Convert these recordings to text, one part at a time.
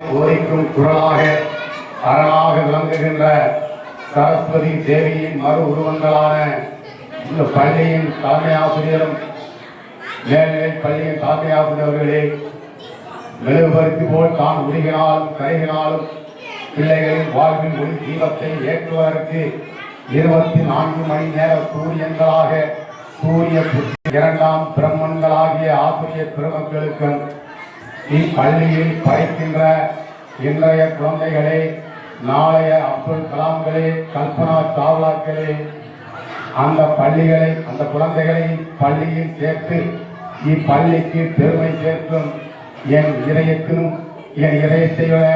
கோரிக்கும் குரலாக அரணாக விளங்குகின்ற சரஸ்வதி தேவியின் மறு உருவங்களான இந்த பள்ளியின் தலைமை ஆசிரியரும் மேல்நிலை பள்ளியின் தலைமை ஆசிரியர்களே, மெழுகுபருத்தி போல் தான் உருகினாலும் கருகினாலும் பிள்ளைகளின் வாழ்வின் ஒளி தீபத்தை ஏற்றுவதற்கு 24 மணி நேர சூரியன்களாக சூரிய இரண்டாம் பிரம்மன்களாகிய ஆசிரியர் பெருமக்களுக்கும் இப்பள்ளியில் படைக்கின்ற இன்றைய குழந்தைகளே, நாளைய அப்துல் கலாம்களே, கல்பனா சாவ்லாக்களே, அந்த குழந்தைகளை பள்ளியில் சேர்த்து இப்பள்ளிக்கு பெருமை சேர்க்கும் என் இதயத்தை விட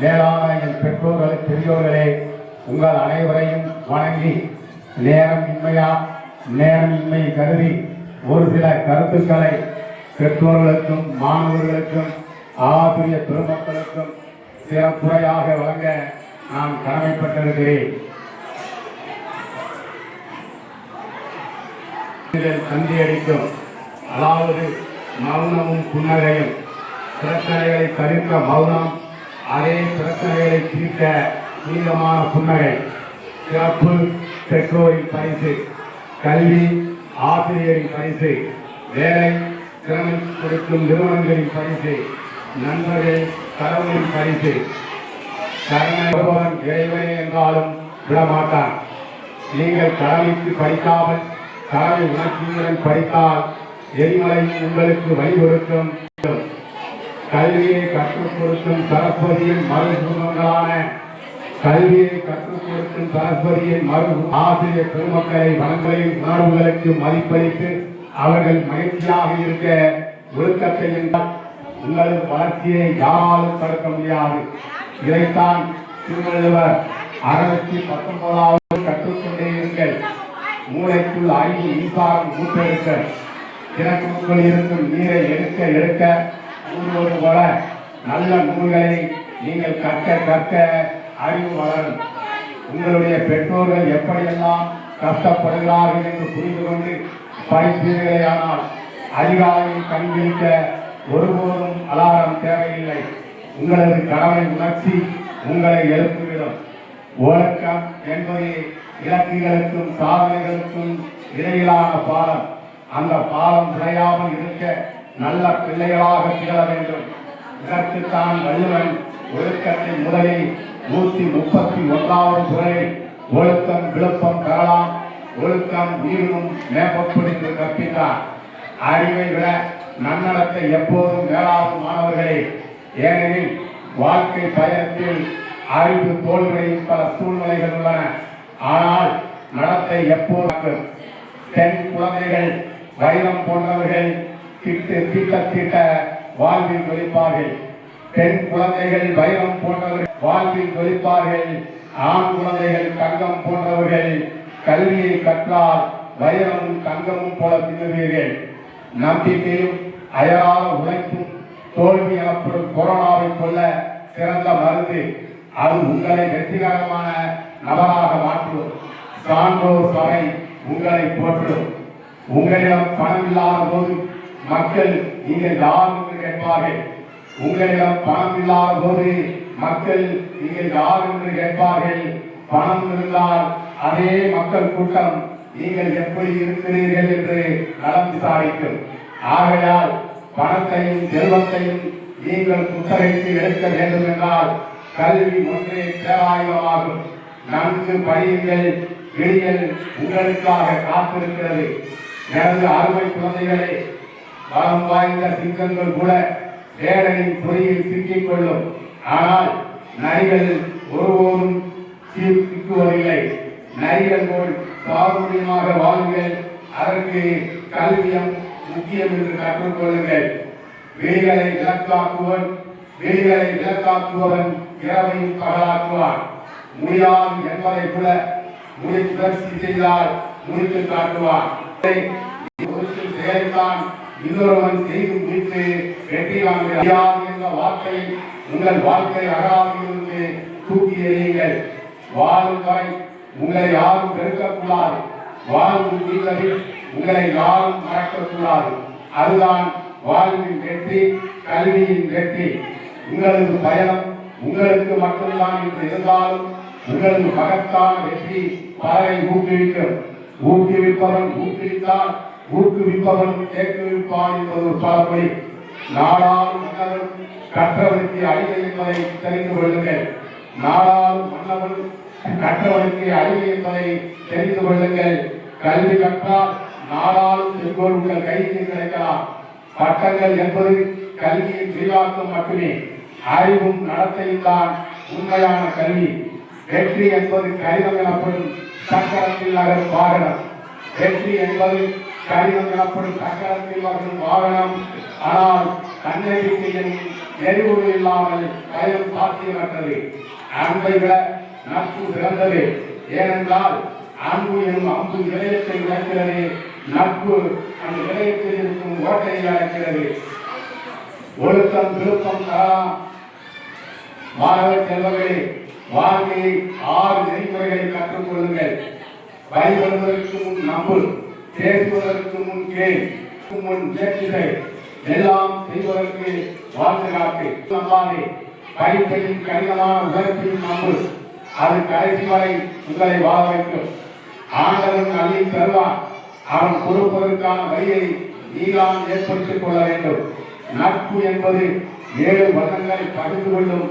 மேலான என் பெரியோர்களே, உங்கள் அனைவரையும் வணங்கி நேரமின்மை கருதி ஒரு சில கருத்துக்களை பெற்றோர்களுக்கும் மாணவர்களுக்கும் ஆசிரியர் பெருமக்களுக்கும் சிறப்புரையாக வழங்க நான் கடமைப்பட்டிருக்கிறேன். சந்தியடிக்கும், அதாவது மௌனமும் புன்னகையும். பிரச்சனைகளை தவிர்க்க மௌனம், அதே பிரச்சனைகளை தீர்க்க நீளமான புன்னகை. சிறப்பு பெற்றோரின் பரிசு, கல்வி ஆசிரியரின் பரிசு, வேலை திறமை கொடுக்கும் நிறுவனங்களின் பரிசு, நண்பர்கள் கடவுளின் பரிசு. கருணை இறைவனே என்றாலும் விடமாட்டான். நீங்கள் கடமைக்கு படிக்காமல் கடமை உணர்ச்சியுடன் படித்தால் எரிமலை உங்களுக்கு வழிகொடுக்கும். கல்வியை கற்றுக் கொடுக்கும் சரஸ்வதியின் மறுபூர்வங்களான ஆசிரியர் பெருமக்களை வளங்களின் உணர்வுகளுக்கு மதிப்பளித்து அவர்கள் மகிழ்ச்சியாக இருக்க ஒழுக்கத்தை என்றால் உங்களது வளர்ச்சியை யாராலும் தடுக்க முடியாது. இதைத்தான் திருவள்ளுவர் 619வது கற்றுக்கொண்டே இருங்கள், மூளைக்குள் அறிவு மின்சாரம் ஊற்றெடுக்க, கிணற்றுக்குள் இருக்கும் நீரை எடுக்க ஊறுவது போல நல்ல நூல்களை நீங்கள் கற்க அறிவு வளரும். உங்களுடைய பெற்றோர்கள் எப்படியெல்லாம் கஷ்டப்படுகிறார்கள் என்று புரிந்து கொண்டு படிப்பீர்களேயானால் அதிகாலையில் கண்விழிக்க ஒருபோதும் அலாரம் தேவையில்லை. உங்களது கடமை உணர்ச்சி உங்களை எழுப்பிவிடும். ஒழுக்கம் என்பது இலக்குகளுக்கும் சாதனைகளுக்கும் இடையிலான பாலம். அந்த பாலம் உடையாமல் இருக்க நல்ல பிள்ளைகளாக திகழ வேண்டும். இதற்குத்தான் வள்ளுவன் ஒழுக்கத்தை முதலில் 131வது குறளில் ஒழுக்கம் விழுப்பம் பெறலாம், ஒழுக்கம் உயிரும் மேம்படுத்தி கற்பித்தார். அறிவை விட நன்னடத்தை எப்போதும் மேலாகும் மாணவர்களே. ஏனெனில் வாழ்க்கை பயணத்தில் அறிவு தோல்வியின் பல சூழ்நிலைகள் உள்ளன. ஆனால் நடத்தை எப்போதும். பெண் குழந்தைகள் வைரம் போன்றவர்கள் தீட்ட வாழ்வில் வெளிப்பார்கள். பெண் குழந்தைகள் வைரம் போன்றவர்கள் வாழ்வில் வெளிப்பார்கள். ஆண் குழந்தைகள் தங்கம் போன்றவர்கள் கல்வியை கற்றால் வைரமும் தங்கமும் போல திகழ்வீர்கள். நம்பிக்கையும் அயராத உழைப்பும் தோல்வி எனப்படும் கொரோனாவை கொள்ள சிறந்த மருந்து. அது உங்களை வெற்றிகரமான நபராக மாற்றும். சான்றோர் சபை உங்களை போற்றும். உங்களிடம் பணம் இல்லாத போது மக்கள் நீங்கள் யார் என்று கேட்பார்கள். உங்களிடம் பணம் இல்லாத போது மக்கள் நீங்கள் யார் என்று கேட்பார்கள். பணம் இருந்தால் அதே மக்கள் கூட்டம் நீங்கள் எப்படி இருக்கிறீர்கள் என்று நலம் விசாரிக்கும். ஆகையால் பணத்தையும் செல்வத்தையும் நீங்கள் புத்தகைக்கு எடுக்க வேண்டும் என்றால் கல்வி ஒன்றே பேராயுதமாகும். நன்கு படியுங்கள், விடியல் உங்களுக்காக காத்திருக்கிறது. எனது அருமை குழந்தைகளே, பலம் வாய்ந்த சிங்கங்கள் கூட வேடனின் பொறியில் சிக்கிக் கொள்ளும். ஆனால் நரிகள் ஒருபோதும் சிக்குவதில்லை. நரிகள் போல் சாதுரியமாக வாழுங்கள். அதற்கு கல்வியம் முக்கியம் என்று கற்றுக்கொள்ளுங்கள். வெளிகளை இலக்காக்குவன் இரவையும் பகலாக்குவான். முடியாது என்பதை கூட முயற்சி செய்தால் முடித்து காட்டுவான். செயல்தான் இன்னொருவன் செய்து முடித்து வெற்றி வாங்குகிறார் என்ற வார்த்தை உங்கள் வாழ்க்கை அகராதிலிருந்து தூக்கி எறியுங்கள். வாழும் வரை உங்களை யாரும் வெறுக்கக்கூடாது. வாழும் வீட்டில் உங்களை யாரும் மறக்கக்கூடாது. அதுதான் வாழ்வின் வெற்றி, கல்வியின் வெற்றி. உங்களது பயணம் உங்களுக்கு மட்டும்தான் என்று இருந்தாலும் உங்களது மகத்தான வெற்றி பலரை ஊக்குவிக்கும். ஊக்குவிப்பவன் ஊக்குவித்தால் ஊக்குவிப்பவன் ஊக்குவிப்பான் என்பது ஒரு பழமொழி. நாடாளும் மன்னவன் கற்றவனுக்கு அடிமை என்பதை தெரிந்து கொள்ளுங்கள். நாடாளும் மன்னவன் கற்றவனுக்கு அடிமை என்பதை தெரிந்து கொள்ளுங்கள். கல்வி கற்றால் நாடாளும் செல்வோர் உங்கள் கையில் கிடைக்கலாம். பட்டங்கள் என்பது கல்வியின் விரிவாக்கம் மட்டுமே. அறிவும் நடத்தையும் தான் உண்மையான கல்வி. வெற்றி என்பது கடிதம் எனப்படும் சக்கரத்தில் நகரும் வாகனம். வெற்றி என்பது கடிதம் எனப்படும் சக்கரத்தில் நகரும் வாகனம். ஆனால் தன்னம்பிக்கையின் நெறிவுறு இல்லாமல் கடிதம் சாத்தியமற்றது. அன்பை விட நட்பு சிறந்தது. ஏனென்றால் அன்பு எனும் அம்பு இதயத்தை உடைக்கிறது. நட்பு அந்த இதயத்தில் இருக்கும் ஓட்டையை அடைக்கிறது. ஒழுக்கம் திருப்பம் தரலாம். மாணவ செல்வங்களே, வாழ்க்கையை 6 நெறிமுறைகளை கற்றுக் கொள்ளுங்கள். வழிபடுவதற்கு முன் நம்பு, பேசுவதற்கு முன் கேள், முன் முயற்சிகள், எல்லாம் செய்வதற்கு வாழ்ந்து காட்டு. நம்பாதே. படிப்பையும் கடினமான உழைப்பையும் நம்பு. அது கடைசி வரை உங்களை வாழ வைக்கும். ஆண்டவன் அள்ளி தருவான். அவன் கொடுப்பதற்கான வழியை நீதான் ஏற்படுத்திக் கொள்ள வேண்டும். நட்பு என்பது 7 வண்ணங்களை பகிர்ந்து கொள்ளும்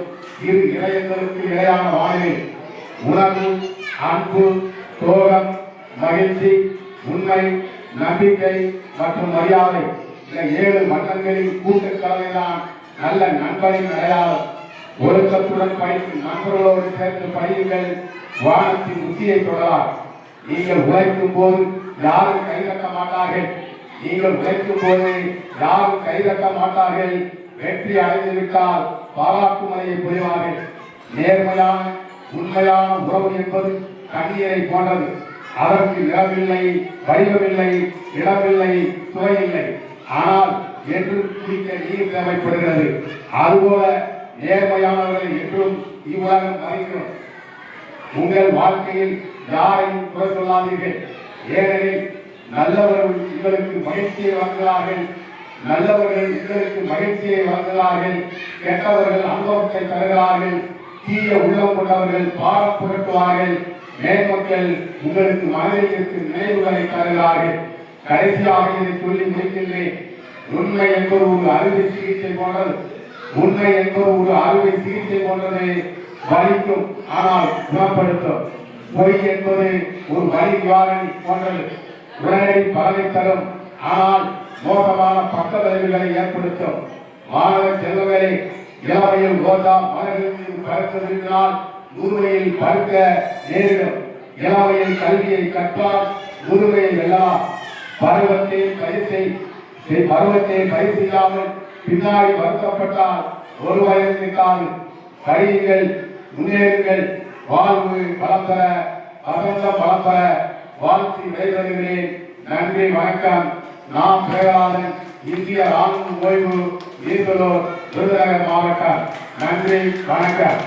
இரு இதயங்களுக்கு இடையான வானிலை. உணர்வு, அன்பு, சோகம், மகிழ்ச்சி, உண்மை, நம்பிக்கை மற்றும் மரியாதை. இந்த 7 வண்ணங்களின் கூட்டுக்கலவைதான் நல்ல நண்பனின் அடையாளம். ஒழுக்கத்துடன் படிக்கும் நண்பர்களோடு சேர்த்து படியுங்கள். வானத்தின் உச்சியை தொடரார். நீங்கள் உழைக்கும் போது யாரும் கைதட்ட மாட்டார்கள். நீங்கள் உழைக்கும் போது யாரும் கைதட்ட மாட்டார்கள். வெற்றி அடைந்து விட்டால் பாராட்டு மலையை புரிவார்கள். நேர்மையான உண்மையான உறவு என்பது கண்ணீரை போன்றது. அதற்கு நிறமில்லை, வடிவமில்லை, இடமில்லை, சுவையில்லை. ஆனால் என்று குடிக்க நீர் தேவைப்படுகிறது. அதுபோல நேர்மையானவர்களை என்றும் இவ்வுலகம் மதிக்கும். உங்கள் வாழ்க்கையில் யாரையும் குறை சொல்லாதீர்கள். ஏனெனில் நல்லவர்கள் உங்களுக்கு மகிழ்ச்சியை வழங்குகிறார்கள். நல்லவர்கள் உங்களுக்கு மகிழ்ச்சியை வழங்குகிறார்கள். கெட்டவர்கள் அனுபவத்தை தருகிறார்கள். தீய உள்ளம் கொண்டவர்கள் பாடம் புரட்டுவார்கள். மேன்மக்கள் உங்களுக்கு மனதில் இருக்கும் நினைவுகளை தருகிறார்கள். கடைசியாக இதை சொல்லி முடிக்கின்றேன். உண்மை என்பது ஒரு அறுவை சிகிச்சை போன்றது. உண்மை என்பது ஒரு அறுவை சிகிச்சை போன்றது. வலிக்கும், ஆனால் குணப்படுத்தும். பொய் என்பது ஒரு வலி நிவாரணி போன்றது. உடனடி பலனை தரும், ஆனால் மோசமான பக்க விளைவுகளை ஏற்படுத்தும். மாணவ செல்வங்களை இளமையில் ஓதா மலர்களில் பருக்க விரும்பினால் முதுமையில் பருக்க நேரிடும். இளமையில் கல்வியை கற்றால் முதுமையை வெல்லலாம். பருவத்தை பயிர் செய்யாமல் பின்னாடி வருத்தப்பட்டால் ஒரு வயது நிற்காது. படியுங்கள், முன்னேறுங்கள். வாழ்வு பலம் பெற, வசந்த பலம் பெற வாழ்த்தி விடைபெறுகிறேன். நன்றி, வணக்கம். நாம் பேராளன், இந்திய ராணுவ ஓய்வு வீரர்களோர், விருதுநகர் மாவட்டம். நன்றி, வணக்கம்.